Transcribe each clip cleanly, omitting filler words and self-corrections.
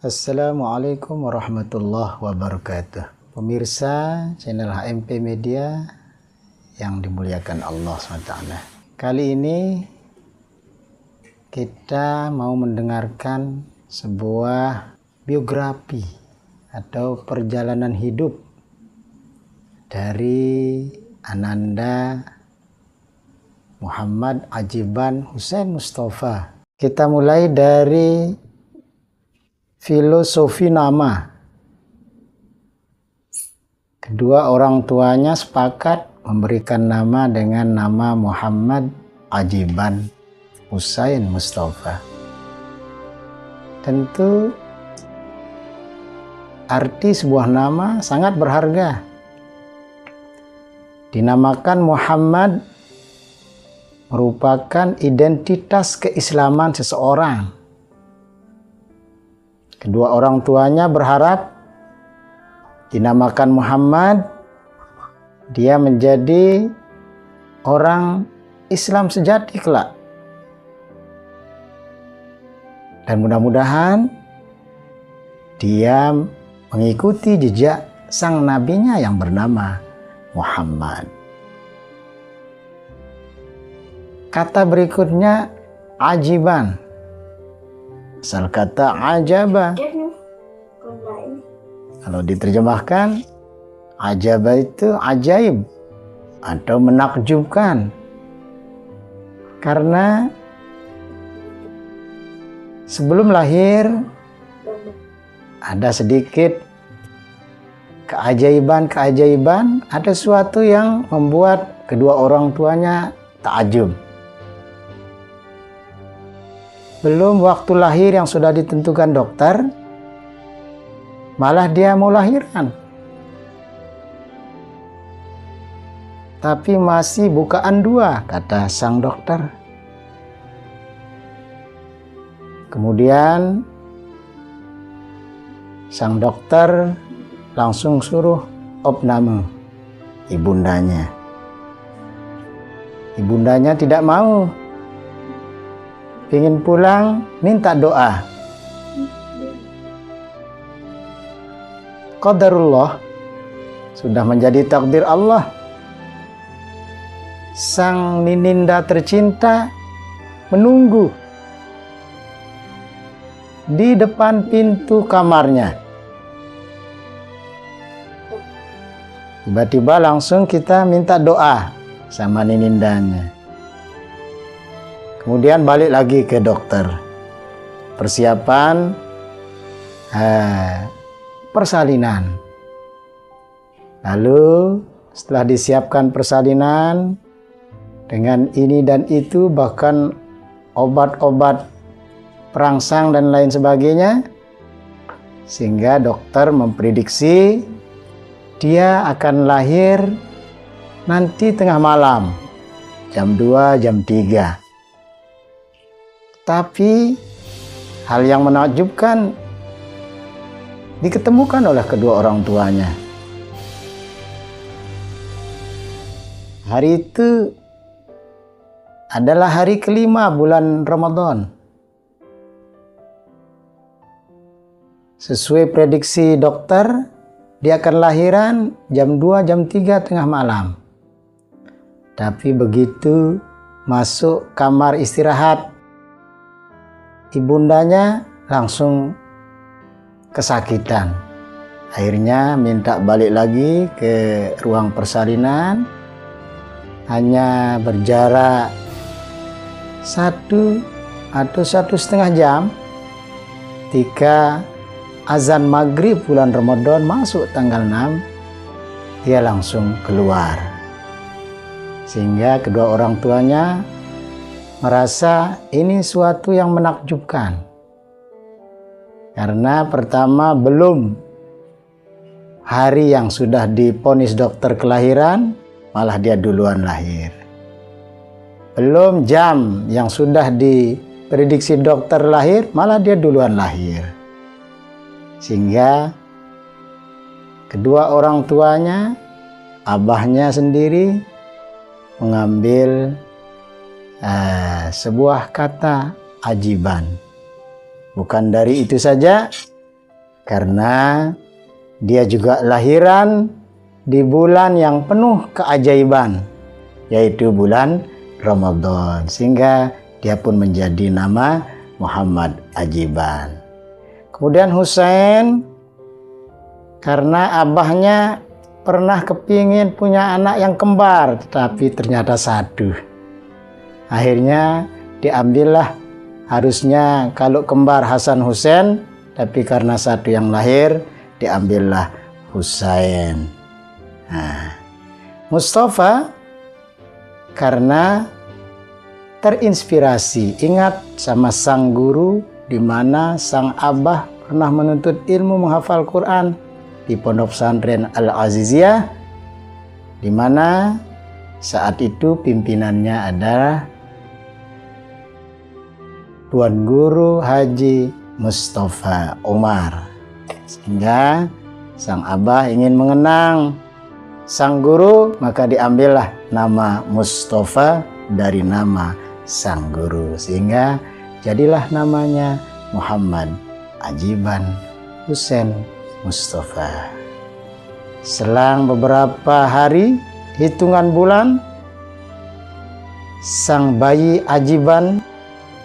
Assalamualaikum warahmatullahi wabarakatuh. Pemirsa channel HMP Media yang dimuliakan Allah SWT. Kali ini kita mau mendengarkan sebuah biografi atau perjalanan hidup dari Ananda Muhammad Ajiban Hussein Mustafa. Kita mulai dari filosofi nama. Kedua orang tuanya sepakat memberikan nama dengan nama Muhammad Ajiban Hussein Mustafa. Tentu arti sebuah nama sangat berharga. Dinamakan Muhammad merupakan identitas keislaman seseorang. Kedua orang tuanya berharap dinamakan Muhammad, dia menjadi orang Islam sejati kelak. Dan mudah-mudahan dia mengikuti jejak sang nabinya yang bernama Muhammad. Kata berikutnya ajiban. Asal kata ajaba. Kalau diterjemahkan, ajaba itu ajaib atau menakjubkan. Karena sebelum lahir ada sedikit keajaiban, ada sesuatu yang membuat kedua orang tuanya takjub. Belum waktu lahir yang sudah ditentukan dokter, malah dia mau lahiran. Tapi masih bukaan dua, kata sang dokter. Kemudian sang dokter langsung suruh opname ibundanya. Ibundanya tidak mau. Ingin pulang, minta doa. Qadarullah, sudah menjadi takdir Allah. Sang Nininda tercinta menunggu di depan pintu kamarnya. Tiba-tiba langsung kita minta doa sama Ninindanya. Kemudian balik lagi ke dokter. Persiapan persalinan. Lalu setelah disiapkan persalinan dengan ini dan itu, bahkan obat-obat perangsang dan lain sebagainya, sehingga dokter memprediksi dia akan lahir nanti tengah malam, jam 2, jam 3. Tapi hal yang menakjubkan diketemukan oleh kedua orang tuanya. Hari itu adalah hari kelima bulan Ramadan. Sesuai prediksi dokter, dia akan lahiran jam 2, jam 3 tengah malam. Tapi begitu masuk kamar istirahat, ibundanya langsung kesakitan. Akhirnya minta balik lagi ke ruang persalinan. Hanya berjarak 1 atau 1,5 jam. Ketika azan maghrib bulan Ramadan masuk tanggal 6, dia langsung keluar. Sehingga kedua orang tuanya merasa ini suatu yang menakjubkan. Karena pertama, belum hari yang sudah divonis dokter kelahiran, malah dia duluan lahir. Belum jam yang sudah diprediksi dokter lahir, malah dia duluan lahir. Sehingga kedua orang tuanya, abahnya sendiri mengambil sebuah kata ajiban. Bukan dari itu saja, karena dia juga lahiran di bulan yang penuh keajaiban, yaitu bulan Ramadan, sehingga dia pun menjadi nama Muhammad Ajiban. Kemudian Husain, karena abahnya pernah kepingin punya anak yang kembar, tetapi ternyata satu. Akhirnya diambillah, harusnya kalau kembar Hasan Husain, tapi karena satu yang lahir, diambillah Husain. Nah, Mustafa karena terinspirasi, ingat sama sang guru, di mana sang abah pernah menuntut ilmu menghafal Quran di Pondok Pesantren Al-Aziziyah, di mana saat itu pimpinannya adalah Tuan Guru Haji Mustafa Umar. Sehingga sang abah ingin mengenang sang guru, maka diambillah nama Mustafa dari nama sang guru, sehingga jadilah namanya Muhammad Ajiban Husain Mustafa. Selang beberapa hari, hitungan bulan, sang bayi Ajiban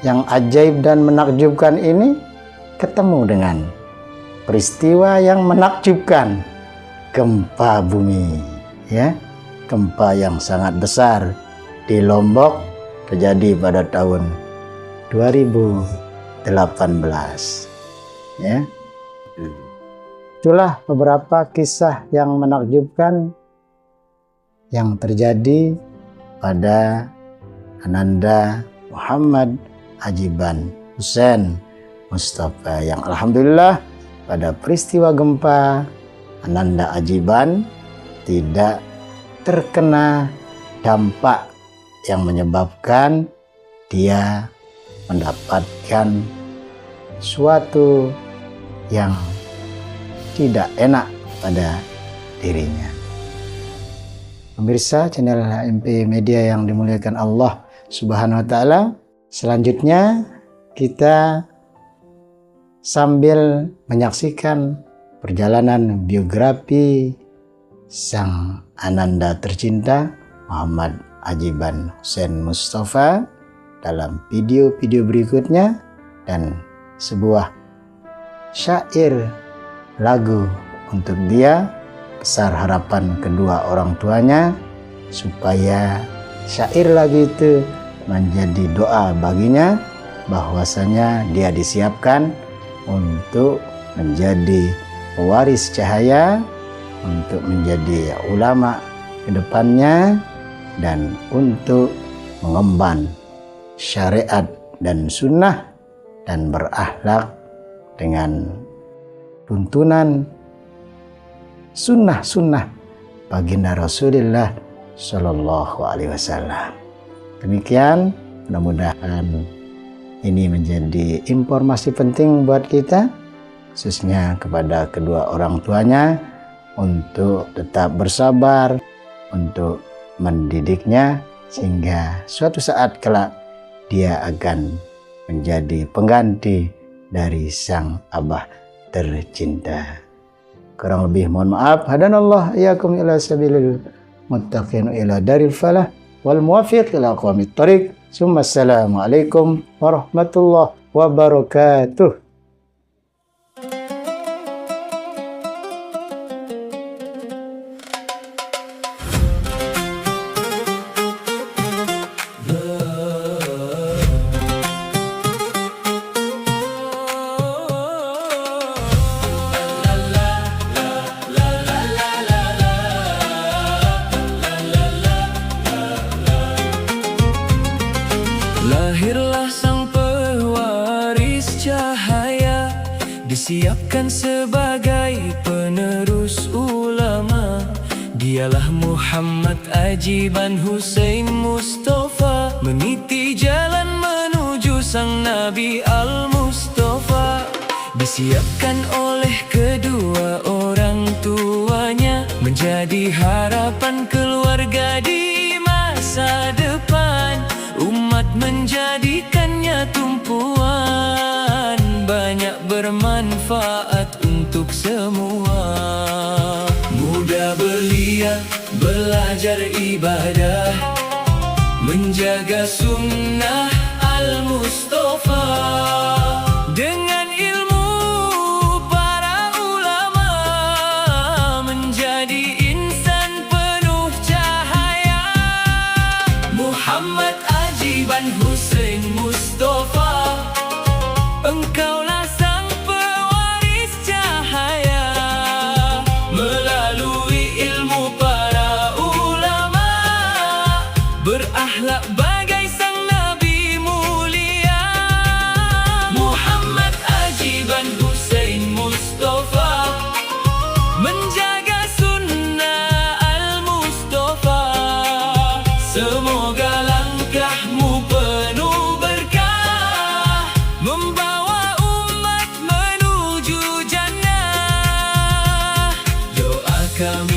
yang ajaib dan menakjubkan ini ketemu dengan peristiwa yang menakjubkan, gempa bumi, ya, gempa yang sangat besar di Lombok terjadi pada tahun 2018, ya. Itulah beberapa kisah yang menakjubkan yang terjadi pada Ananda Muhammad Ajiban Husain Mustafa, yang alhamdulillah pada peristiwa gempa Ananda Ajiban tidak terkena dampak yang menyebabkan dia mendapatkan suatu yang tidak enak pada dirinya. Pemirsa channel HMP Media yang dimuliakan Allah Subhanahu wa taala, selanjutnya kita sambil menyaksikan perjalanan biografi sang Ananda tercinta Muhammad Ajiban Husain Mustafa dalam video-video berikutnya, dan sebuah syair lagu untuk dia, besar harapan kedua orang tuanya supaya syair lagu itu menjadi doa baginya, bahwasanya dia disiapkan untuk menjadi pewaris cahaya, untuk menjadi ulama ke depannya, dan untuk mengemban syariat dan sunnah dan berakhlak dengan tuntunan sunnah-sunnah baginda Rasulullah Shallallahu Alaihi Wasallam. Demikian, mudah-mudahan ini menjadi informasi penting buat kita, khususnya kepada kedua orang tuanya, untuk tetap bersabar, untuk mendidiknya, sehingga suatu saat kelak dia akan menjadi pengganti dari sang abah tercinta. Kurang lebih mohon maaf. Hadanallah iyyakum ila sabilil muttaqin ila daril falah wal muwaffiq ila aqwamit thariq. Assalamualaikum warahmatullahi wabarakatuh. Lahirlah sang pewaris cahaya, disiapkan sebagai penerus ulama. Dialah Muhammad Ajiban Husain Mustafa, meniti jalan menuju sang Nabi Al-Mustafa. Disiapkan oleh kedua orang tuanya, menjadi harapan keluarga di masa depan. Umat menjadikannya tumpuan, banyak bermanfaat. manfaat untuk semua. Muda belia, belajar ibadah, menjaga sunnah Al-Mustafa. Dengan ilmu para ulama, menjadi insan penuh cahaya. Muhammad Ajiban Hussein Mustafa, engkaulah sang pewaris cahaya. Melalui ilmu para ulama, berakhlak bagai sang nabi mulia. Muhammad Ajiban Hussein Mustafa, menjaga sunnah Al-Mustafa. Semoga langkahmu penuh berkah, membawa umat menuju jannah. Doa kami